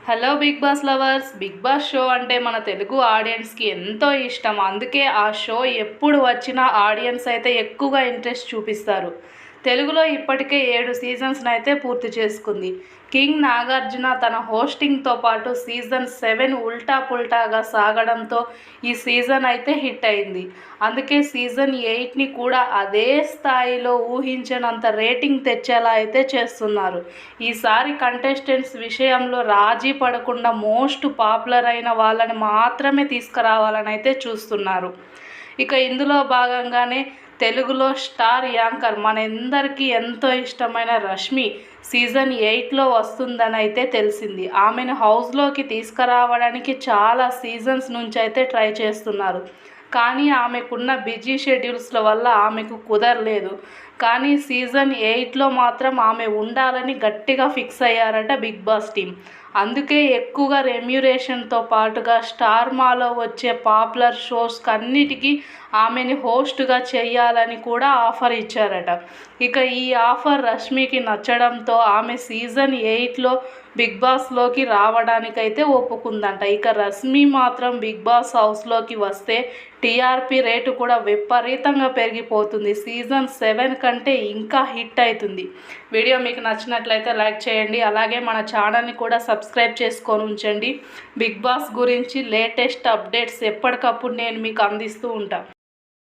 Hello Bigg Boss lovers. Bigg Boss show అంటే మన తెలుగు ఆడియన్స్కి ఎంతో ఇష్టం. అందుకే ఆ షో ఎప్పుడు వచ్చినా ఆడియన్స్ అయితే ఎక్కువగా ఇంట్రెస్ట్ చూపిస్తారు. తెలుగులో ఇప్పటికే 7 సీజన్స్ని అయితే పూర్తి చేసుకుంది. కింగ్ నాగార్జున తన హోస్టింగ్తో పాటు సీజన్ 7 ఉల్టా పుల్టాగా సాగడంతో ఈ సీజన్ అయితే హిట్ అయింది. అందుకే సీజన్ 8ని కూడా అదే స్థాయిలో ఊహించనంత రేటింగ్ తెచ్చేలా అయితే చేస్తున్నారు. ఈసారి కంటెస్టెంట్స్ విషయంలో రాజీ పడకుండా మోస్ట్ పాపులర్ అయిన వాళ్ళని మాత్రమే తీసుకురావాలని అయితే చూస్తున్నారు. ఇక ఇందులో భాగంగానే తెలుగులో స్టార్ యాంకర్ మనందరికీ ఎంతో ఇష్టమైన రష్మి సీజన్ 8లో వస్తుందని అయితే తెలిసింది. ఆమెను హౌస్లోకి తీసుకురావడానికి చాలా సీజన్స్ నుంచి అయితే ట్రై చేస్తున్నారు. కానీ ఆమెకున్న బిజీ షెడ్యూల్స్ల వల్ల ఆమెకు కుదరలేదు. కానీ సీజన్ 8లో మాత్రం ఆమె ఉండాలని గట్టిగా ఫిక్స్ అయ్యారట బిగ్ బాస్ టీం. అందుకే ఎక్కువగా రెమ్యూరేషన్తో పాటుగా స్టార్ మాలో వచ్చే పాపులర్ షోస్కి అన్నిటికీ ఆమెని హోస్ట్గా చేయాలని కూడా ఆఫర్ ఇచ్చారట. ఇక ఈ ఆఫర్ రష్మికి నచ్చడంతో ఆమె సీజన్ 8లో బిగ్ బాస్లోకి రావడానికైతే ఒప్పుకుందంట. ఇక రష్మి మాత్రం బిగ్ బాస్ హౌస్లోకి వస్తే టీఆర్పీ రేటు కూడా విపరీతంగా పెరిగిపోతుంది. సీజన్ 7 కంటే ఇంకా హిట్ అవుతుంది. వీడియో మీకు నచ్చినట్లయితే లైక్ చేయండి. అలాగే మన ఛానల్ని కూడా సబ్స్క్రైబ్ చేసుకొని ఉంచండి. బిగ్ బాస్ గురించి లేటెస్ట్ అప్డేట్స్ ఎప్పటికప్పుడు నేను మీకు అందిస్తూ ఉంటాను.